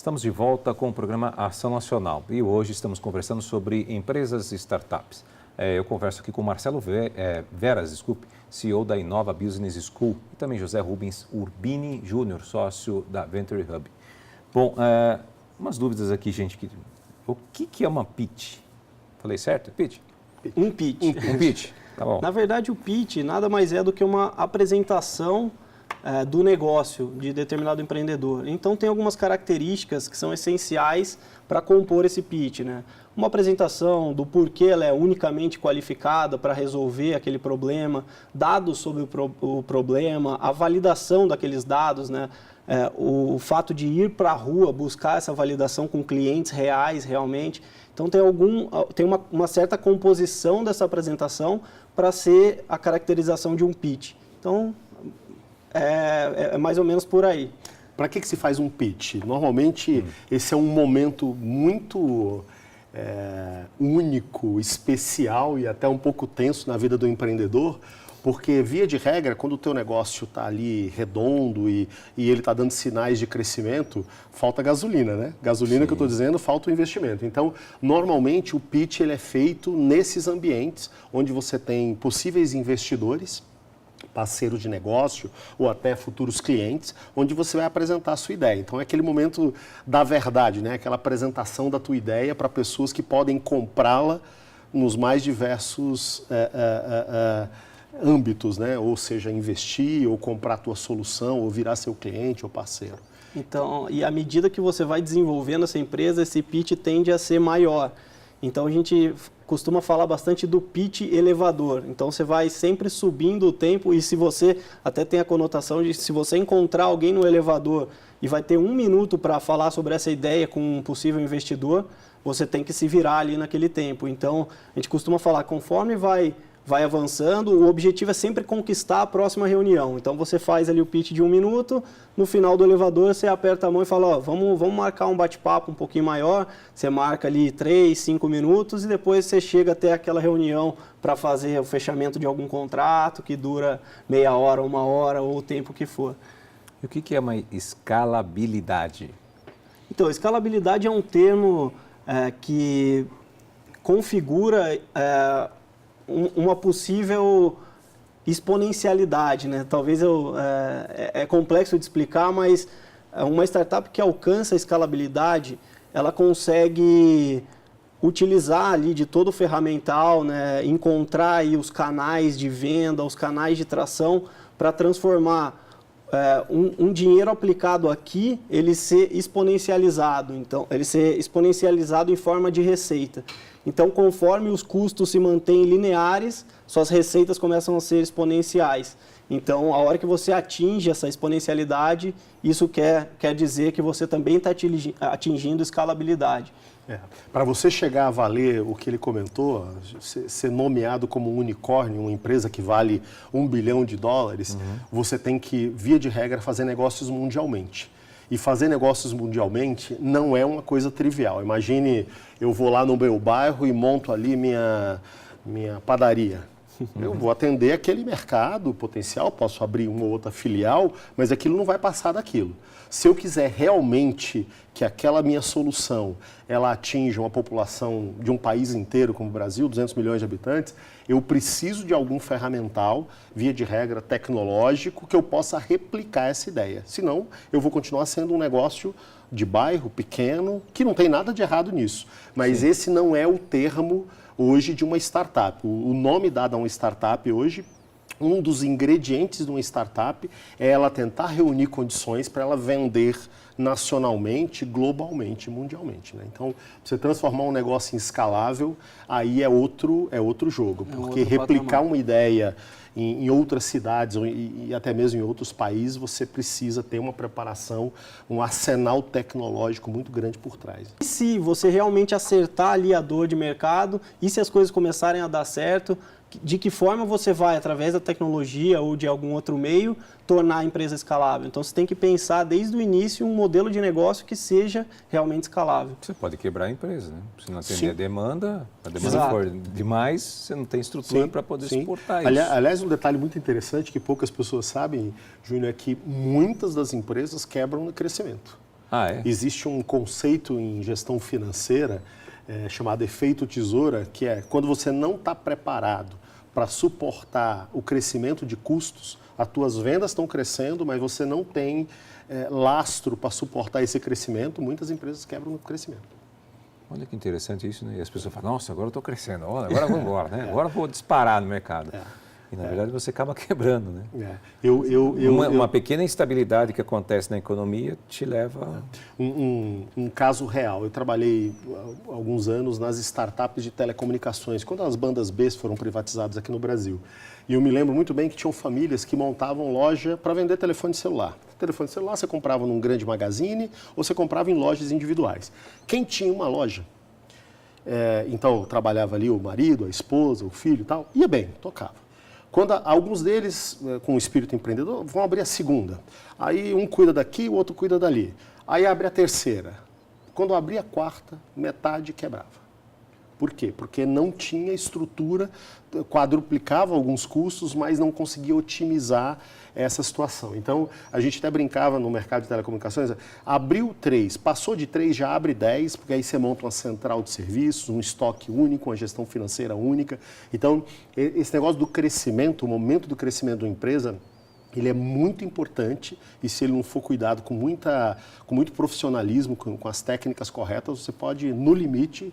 Estamos de volta com o programa Ação Nacional e hoje estamos conversando sobre empresas e startups. Eu converso aqui com Marcelo Veras, CEO da Inova Business School, e também José Rubens Urbini Júnior, sócio da Venture Hub. Bom, umas dúvidas aqui, gente. O que é uma pitch? Falei certo? Pitch? Um pitch. Um pitch, tá bom. Na verdade, o pitch nada mais é do que uma apresentação do negócio de determinado empreendedor. Então, tem algumas características que são essenciais para compor esse pitch, né? Uma apresentação do porquê ela é unicamente qualificada para resolver aquele problema, dados sobre o problema, a validação daqueles dados, né? O fato de ir para a rua buscar essa validação com clientes reais, realmente. Então, tem uma certa composição dessa apresentação para ser a caracterização de um pitch. Então, é mais ou menos por aí. Para que se faz um pitch? Normalmente, esse é um momento muito único, especial e até um pouco tenso na vida do empreendedor, porque, via de regra, quando o teu negócio está ali redondo e ele está dando sinais de crescimento, falta gasolina, né? Gasolina, sim, que eu estou dizendo, falta o investimento. Então, normalmente, o pitch ele é feito nesses ambientes onde você tem possíveis investidores, parceiros de negócio ou até futuros clientes, onde você vai apresentar a sua ideia. Então, é aquele momento da verdade, né? Aquela apresentação da tua ideia para pessoas que podem comprá-la nos mais diversos âmbitos, né? Ou seja, investir, ou comprar a tua solução, ou virar seu cliente ou parceiro. Então, e à medida que você vai desenvolvendo essa empresa, esse pitch tende a ser maior. Então, a gente costuma falar bastante do pitch elevador. Então, você vai sempre subindo o tempo e se você, até tem a conotação de se você encontrar alguém no elevador e vai ter 1 minuto para falar sobre essa ideia com um possível investidor, você tem que se virar ali naquele tempo. Então, a gente costuma falar, conforme vai avançando, o objetivo é sempre conquistar a próxima reunião. Então, você faz ali o pitch de 1 minuto, no final do elevador você aperta a mão e fala, ó, vamos marcar um bate-papo um pouquinho maior, você marca ali 3, 5 minutos e depois você chega até aquela reunião para fazer o fechamento de algum contrato que dura meia hora, 1 hora ou o tempo que for. E o que é uma escalabilidade? Então, escalabilidade é um termo que configura uma possível exponencialidade, né? Talvez é complexo de explicar, mas uma startup que alcança a escalabilidade, ela consegue utilizar ali de todo o ferramental, né? Encontrar aí os canais de venda, os canais de tração para transformar um dinheiro aplicado aqui, ele ser exponencializado. Então, ele ser exponencializado em forma de receita. Então, conforme os custos se mantêm lineares, suas receitas começam a ser exponenciais. Então, a hora que você atinge essa exponencialidade, isso quer dizer que você também está atingindo escalabilidade. Para você chegar a valer o que ele comentou, ser nomeado como um unicórnio, uma empresa que vale $1 bilhão, você tem que, via de regra, fazer negócios mundialmente. E fazer negócios mundialmente não é uma coisa trivial. Imagine, eu vou lá no meu bairro e monto ali minha padaria. Eu vou atender aquele mercado potencial, posso abrir uma ou outra filial, mas aquilo não vai passar daquilo. Se eu quiser realmente que aquela minha solução ela atinja uma população de um país inteiro como o Brasil, 200 milhões de habitantes, eu preciso de algum ferramental, via de regra tecnológico, que eu possa replicar essa ideia. Senão, eu vou continuar sendo um negócio de bairro pequeno, que não tem nada de errado nisso. Mas sim, esse não é o termo hoje de uma startup. O nome dado a uma startup hoje, um dos ingredientes de uma startup é ela tentar reunir condições para ela vender nacionalmente, globalmente, mundialmente, né? Então, você transformar um negócio em escalável, aí é outro jogo, porque replicar uma ideia em outras cidades e até mesmo em outros países, você precisa ter uma preparação, um arsenal tecnológico muito grande por trás. E se você realmente acertar ali a dor de mercado, e se as coisas começarem a dar certo, de que forma você vai, através da tecnologia ou de algum outro meio, tornar a empresa escalável? Então, você tem que pensar desde o início um modelo de negócio que seja realmente escalável. Você pode quebrar a empresa, né? Se não atender sim, a demanda exato, for demais, você não tem estrutura para poder suportar isso. Aliás, um detalhe muito interessante que poucas pessoas sabem, Júnior, é que muitas das empresas quebram no crescimento. Ah, é? Existe um conceito em gestão financeira chamado efeito tesoura, que é quando você não está preparado para suportar o crescimento de custos, as tuas vendas estão crescendo, mas você não tem lastro para suportar esse crescimento, muitas empresas quebram no crescimento. Olha que interessante isso, né? E as pessoas falam, nossa, agora eu estou crescendo, olha, agora eu vou embora, né? Agora eu vou disparar no mercado. E, na verdade, você acaba quebrando, né? Uma pequena instabilidade que acontece na economia te leva... Um caso real, eu trabalhei há alguns anos nas startups de telecomunicações, quando as bandas B foram privatizadas aqui no Brasil. E eu me lembro muito bem que tinham famílias que montavam loja para vender telefone celular. Telefone celular você comprava num grande magazine ou você comprava em lojas individuais. Quem tinha uma loja, então trabalhava ali o marido, a esposa, o filho e tal, ia bem, tocava. Quando alguns deles, com o espírito empreendedor, vão abrir a segunda. Aí um cuida daqui, o outro cuida dali. Aí abre a terceira. Quando abria a quarta, metade quebrava. Por quê? Porque não tinha estrutura, quadruplicava alguns custos, mas não conseguia otimizar essa situação. Então, a gente até brincava no mercado de telecomunicações, abriu 3, passou de 3, já abre 10, porque aí você monta uma central de serviços, um estoque único, uma gestão financeira única. Então, esse negócio do crescimento, o momento do crescimento de uma empresa, ele é muito importante e se ele não for cuidado com muito profissionalismo, com as técnicas corretas, você pode, no limite,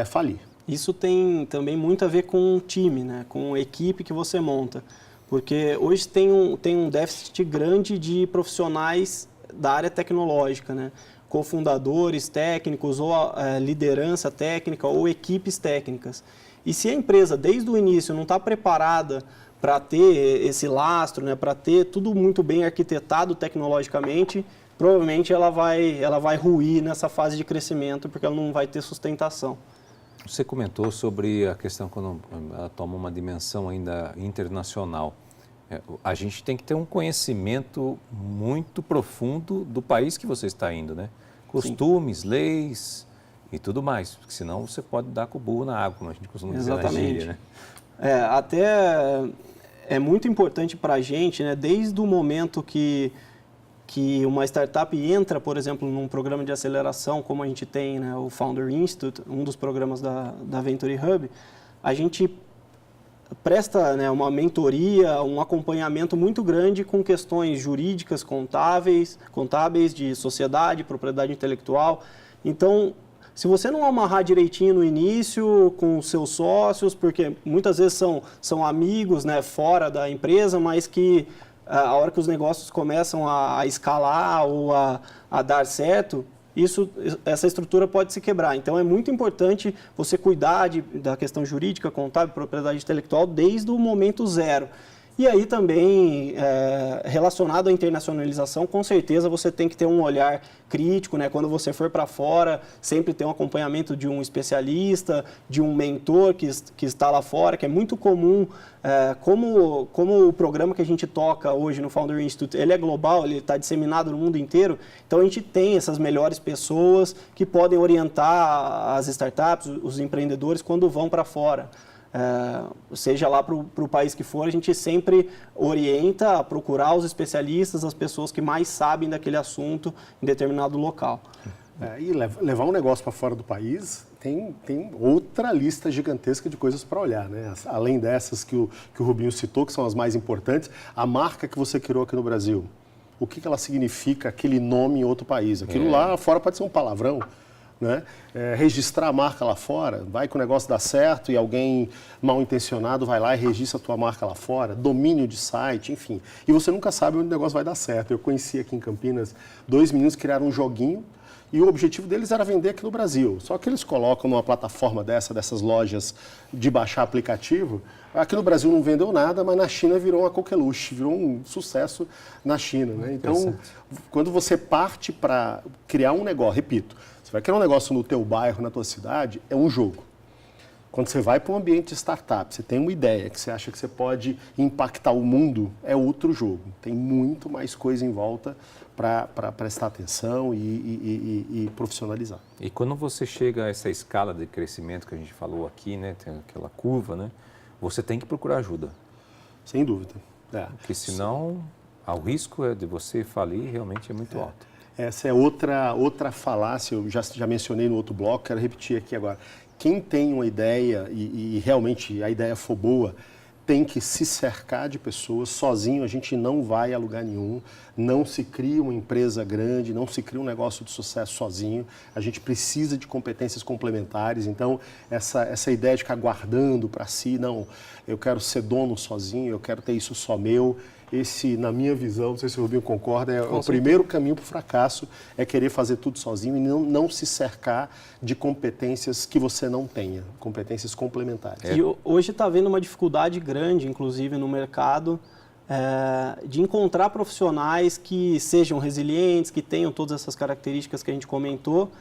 falir. Isso tem também muito a ver com o time, né? Com a equipe que você monta. Porque hoje tem um déficit grande de profissionais da área tecnológica, né? Cofundadores técnicos ou liderança técnica ou equipes técnicas. E se a empresa, desde o início, não está preparada para ter esse lastro, né? Para ter tudo muito bem arquitetado tecnologicamente, provavelmente ela vai ruir nessa fase de crescimento porque ela não vai ter sustentação. Você comentou sobre a questão quando ela toma uma dimensão ainda internacional. A gente tem que ter um conhecimento muito profundo do país que você está indo, né? Costumes, sim, leis e tudo mais, porque senão você pode dar com o burro na água, como a gente costuma dizer na gíria, né? Até é muito importante para a gente, né? Desde o momento que uma startup entra, por exemplo, num programa de aceleração, como a gente tem, né, o Founder Institute, um dos programas da Venture Hub, a gente presta, né, uma mentoria, um acompanhamento muito grande com questões jurídicas, contábeis, de sociedade, propriedade intelectual. Então, se você não amarrar direitinho no início com os seus sócios, porque muitas vezes são amigos, né, fora da empresa, mas que a hora que os negócios começam a escalar ou a dar certo, essa estrutura pode se quebrar. Então, é muito importante você cuidar da questão jurídica, contábil, propriedade intelectual desde o momento zero. E aí também, relacionado à internacionalização, com certeza você tem que ter um olhar crítico, né? Quando você for para fora, sempre ter um acompanhamento de um especialista, de um mentor que está lá fora, que é muito comum. Como o programa que a gente toca hoje no Founder Institute, ele é global, ele está disseminado no mundo inteiro, então a gente tem essas melhores pessoas que podem orientar as startups, os empreendedores, quando vão para fora. Seja lá para o país que for, a gente sempre orienta a procurar os especialistas, as pessoas que mais sabem daquele assunto em determinado local. E levar um negócio para fora do país tem outra lista gigantesca de coisas para olhar, né? Além dessas que o Rubinho citou, que são as mais importantes, a marca que você criou aqui no Brasil, o que ela significa, aquele nome em outro país? Aquilo lá fora pode ser um palavrão. Né? Registrar a marca lá fora, vai que o negócio dá certo e alguém mal intencionado vai lá e registra a tua marca lá fora, domínio de site, enfim. E você nunca sabe onde o negócio vai dar certo. Eu conheci aqui em Campinas 2 meninos que criaram um joguinho e o objetivo deles era vender aqui no Brasil. Só que eles colocam numa plataforma dessas lojas de baixar aplicativo. Aqui no Brasil não vendeu nada, mas na China virou uma coqueluche, virou um sucesso na China. Né? Então, quando você parte para criar um negócio, repito, você vai criar um negócio no teu bairro, na tua cidade, é um jogo. Quando você vai para um ambiente de startup, você tem uma ideia que você acha que você pode impactar o mundo, é outro jogo. Tem muito mais coisa em volta para prestar atenção e profissionalizar. E quando você chega a essa escala de crescimento que a gente falou aqui, né, tem aquela curva, né, você tem que procurar ajuda. Sem dúvida. Porque senão o risco de você falir realmente é muito alto. Essa é outra falácia, eu já mencionei no outro bloco, quero repetir aqui agora. Quem tem uma ideia e realmente a ideia for boa, tem que se cercar de pessoas. Sozinho a gente não vai a lugar nenhum, não se cria uma empresa grande, não se cria um negócio de sucesso sozinho. A gente precisa de competências complementares. Então, essa ideia de ficar guardando para si, não, eu quero ser dono sozinho, eu quero ter isso só meu. Esse, na minha visão, não sei se o Rubinho concorda, é o primeiro caminho para o fracasso, é querer fazer tudo sozinho e não se cercar de competências que você não tenha, competências complementares. E hoje está havendo uma dificuldade grande, inclusive, no mercado, de encontrar profissionais que sejam resilientes, que tenham todas essas características que a gente comentou,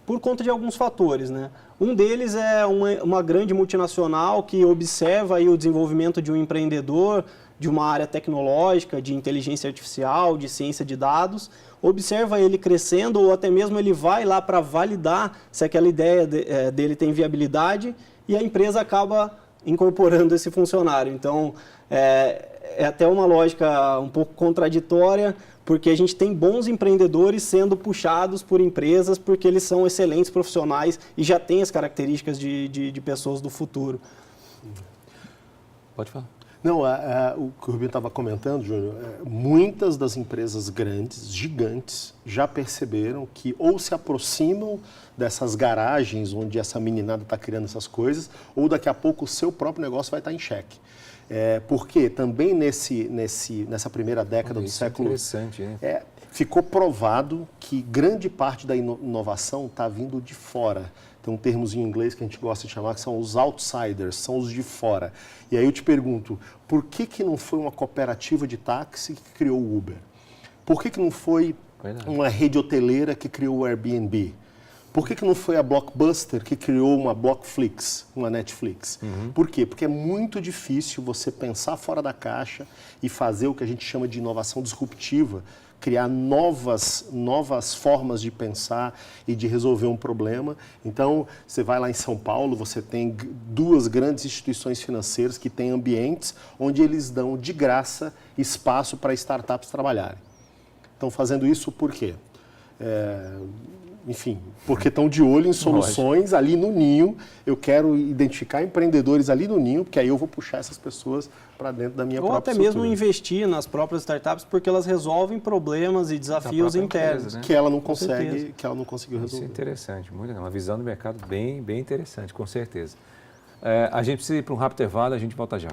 por conta de alguns fatores, né? Um deles é uma grande multinacional que observa aí o desenvolvimento de um empreendedor, de uma área tecnológica, de inteligência artificial, de ciência de dados, observa ele crescendo ou até mesmo ele vai lá para validar se aquela ideia dele tem viabilidade e a empresa acaba incorporando esse funcionário. Então, é até uma lógica um pouco contraditória, porque a gente tem bons empreendedores sendo puxados por empresas porque eles são excelentes profissionais e já têm as características de pessoas do futuro. Pode falar. Não, o que o Rubinho estava comentando, Júnior, muitas das empresas grandes, gigantes, já perceberam que ou se aproximam dessas garagens onde essa meninada está criando essas coisas, ou daqui a pouco o seu próprio negócio vai estar em xeque. Porque também nessa primeira década do século... Interessante, hein? Ficou provado que grande parte da inovação está vindo de fora. Tem termos em inglês que a gente gosta de chamar que são os outsiders, são os de fora. E aí eu te pergunto, por que não foi uma cooperativa de táxi que criou o Uber? Por que não foi uma rede hoteleira que criou o Airbnb? Por que não foi a Blockbuster que criou uma Blockflix, uma Netflix? Por quê? Porque é muito difícil você pensar fora da caixa e fazer o que a gente chama de inovação disruptiva, criar novas formas de pensar e de resolver um problema. Então, você vai lá em São Paulo, você tem duas grandes instituições financeiras que têm ambientes onde eles dão de graça espaço para startups trabalharem. Estão fazendo isso por quê? Enfim, porque estão de olho em soluções ali no ninho. Eu quero identificar empreendedores ali no ninho, porque aí eu vou puxar essas pessoas para dentro da minha própria estrutura. Ou até mesmo investir nas próprias startups, porque elas resolvem problemas e desafios internos. Empresa, né? Que ela não consegue, que ela não conseguiu resolver. Isso é interessante, muito legal. Uma visão do mercado bem interessante, com certeza. A gente precisa ir para um rápido intervalo, a gente volta já.